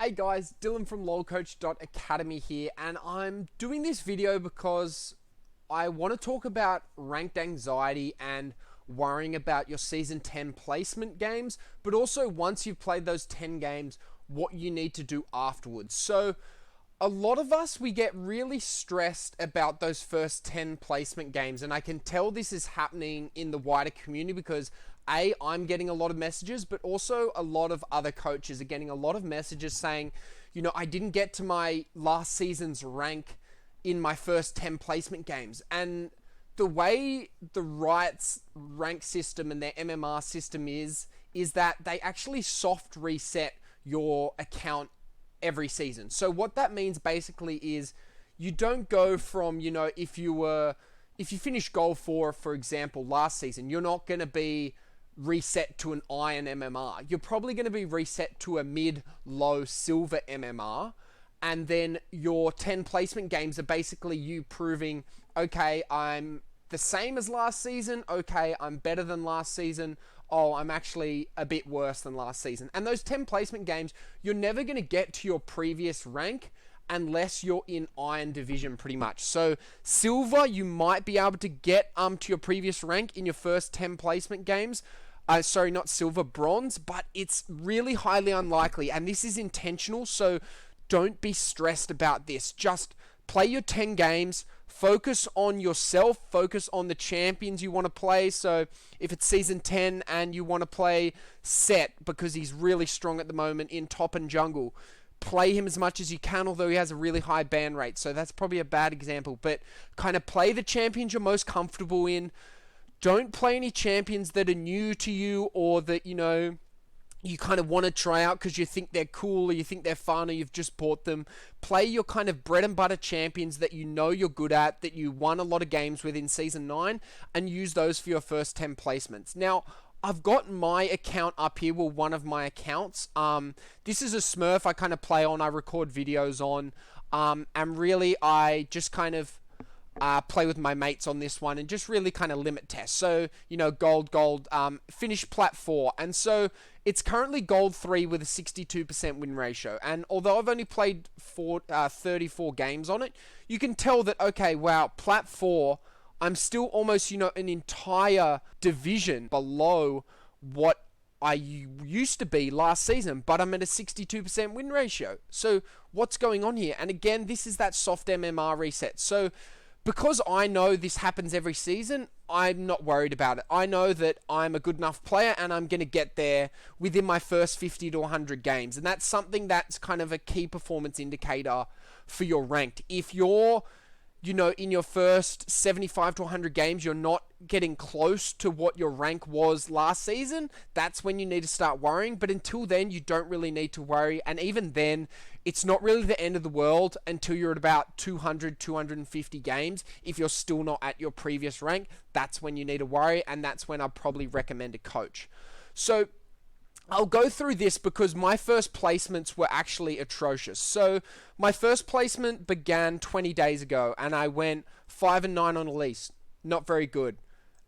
Hey guys, Dylan from lolcoach.academy here, and I'm doing this video because I want to talk about ranked anxiety and worrying about your season 10 placement games, but also once you've played those 10 games, what you need to do afterwards. So a lot of us, we get really stressed about those first 10 placement games, and I can tell this is happening in the wider community because I'm getting a lot of messages, but also a lot of other coaches are getting a lot of messages saying, I didn't get to my last season's rank in my first 10 placement games. And the way the Riot's rank system and their MMR system is that they actually soft reset your account every season. So what that means basically is you don't go from, if you finish gold 4, for example, last season, you're not going to be reset to an iron MMR. You're probably going to be reset to a mid-low silver MMR. And then your 10 placement games are basically you proving, okay, I'm the same as last season. Okay, I'm better than last season. Oh, I'm actually a bit worse than last season. And those 10 placement games, you're never going to get to your previous rank unless you're in iron division pretty much. So silver, you might be able to get to your previous rank in your first 10 placement games. Sorry, not silver, bronze, but it's really highly unlikely. And this is intentional, so don't be stressed about this. Just play your 10 games, focus on yourself, focus on the champions you want to play. So if it's season 10 and you want to play Set because he's really strong at the moment in top and jungle, play him as much as you can, although he has a really high ban rate. So that's probably a bad example, but kind of play the champions you're most comfortable in. Don't play any champions that are new to you or that, you kind of want to try out because you think they're cool or you think they're fun or you've just bought them. Play your kind of bread and butter champions that you know you're good at, that you won a lot of games with in Season 9, and use those for your first 10 placements. Now, I've got my account up here, one of my accounts. This is a Smurf I kind of play on, I record videos on, and really I just kind of play with my mates on this one and just really kind of limit test. So, gold, finish plat 4. And so it's currently gold 3 with a 62% win ratio. And although I've only played 34 games on it, you can tell that, okay, wow, plat 4, I'm still almost, an entire division below what I used to be last season, but I'm at a 62% win ratio. So what's going on here? And again, this is that soft MMR reset. So because I know this happens every season, I'm not worried about it. I know that I'm a good enough player and I'm going to get there within my first 50 to 100 games. And that's something that's kind of a key performance indicator for your ranked. If you're, in your first 75 to 100 games, you're not getting close to what your rank was last season, that's when you need to start worrying. But until then, you don't really need to worry. And even then, it's not really the end of the world until you're at about 200, 250 games. If you're still not at your previous rank, that's when you need to worry. And that's when I'd probably recommend a coach. So I'll go through this because my first placements were actually atrocious. So my first placement began 20 days ago and I went 5-9 on Elise. Not very good.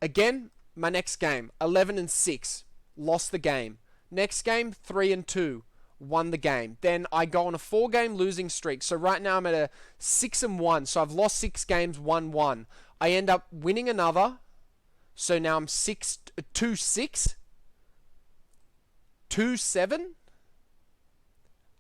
Again, my next game, 11-6, lost the game. Next game, 3-2, won the game. Then I go on a 4-game losing streak. So right now I'm at a 6-1. So I've lost 6 games, won 1. I end up winning another. So now I'm 2-6. 2-7,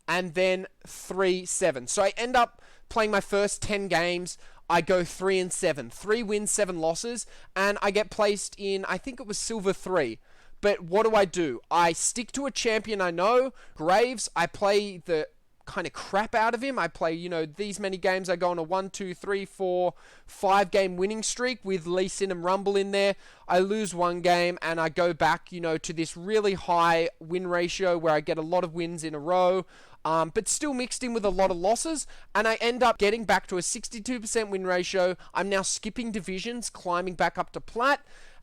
and then 3-7. So I end up playing my first 10 games. I go 3-7, 3 wins, 7 losses, and I get placed in, I think it was silver 3. But what do? I stick to a champion I know, Graves. I play the kind of crap out of him. I play, these many games. I go on a 1, 2, 3, 4, 5 game winning streak with Lee Sin and Rumble in there. I lose 1 game and I go back, to this really high win ratio where I get a lot of wins in a row, but still mixed in with a lot of losses. And I end up getting back to a 62% win ratio. I'm now skipping divisions, climbing back up to plat.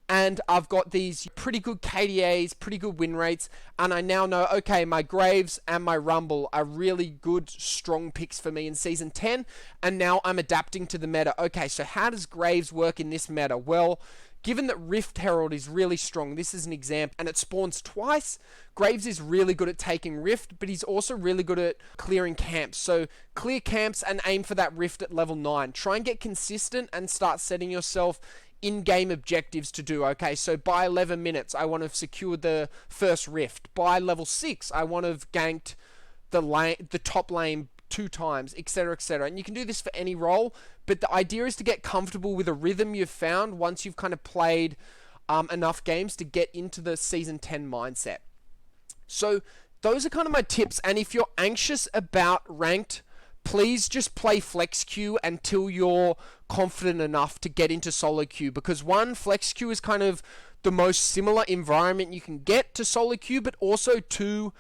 And I've got these pretty good KDAs, pretty good win rates, and I now know, okay, my Graves and my Rumble are really good, strong picks for me in Season 10, and now I'm adapting to the meta. Okay, so how does Graves work in this meta? Well, given that Rift Herald is really strong, this is an example, and it spawns twice, Graves is really good at taking Rift, but he's also really good at clearing camps. So clear camps and aim for that Rift at level 9. Try and get consistent and start setting yourself in-game objectives to do. Okay, so by 11 minutes, I want to have secured the first Rift. By level 6, I want to have ganked the top lane 2 times, etc, etc. And you can do this for any role, but the idea is to get comfortable with a rhythm you've found once you've kind of played enough games to get into the Season 10 mindset. So those are kind of my tips, and if you're anxious about ranked, please just play flex queue until you're confident enough to get into solo queue, because one, flex queue is kind of the most similar environment you can get to solo queue, but also two,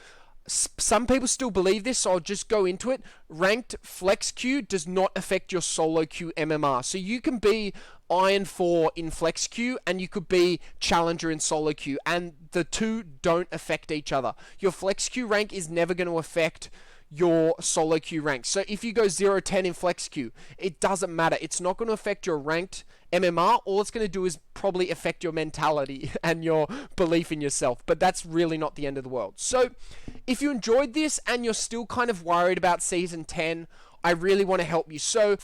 some people still believe this, so I'll just go into it. Ranked flex queue does not affect your solo queue MMR. So you can be Iron 4 in flex queue and you could be Challenger in solo queue, and the two don't affect each other. Your flex queue rank is never going to affect your solo queue rank. So if you go 0-10 in flex queue, it doesn't matter. It's not going to affect your ranked MMR. All it's going to do is probably affect your mentality and your belief in yourself, but that's really not the end of the world. So if you enjoyed this and you're still kind of worried about Season 10, I really want to help you. So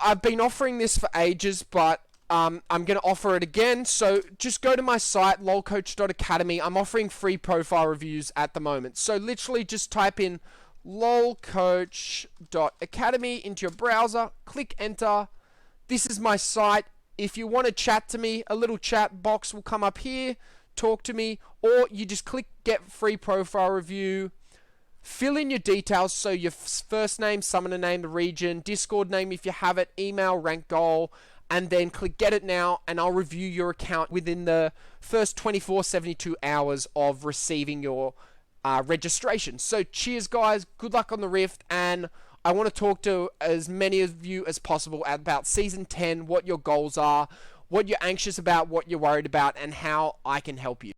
I've been offering this for ages, but I'm going to offer it again. So just go to my site, lolcoach.academy. I'm offering free profile reviews at the moment. So literally just type in lolcoach.academy into your browser, click enter. This is my site. If you want to chat to me, a little chat box will come up here. Talk to me, or you just click get free profile review. Fill in your details, so your first name, summoner name, the region, Discord name if you have it, email, rank goal, and then click get it now, and I'll review your account within the first 72 hours of receiving your registration. So cheers guys, good luck on the Rift, and I want to talk to as many of you as possible about Season 10, what your goals are, what you're anxious about, what you're worried about, and how I can help you.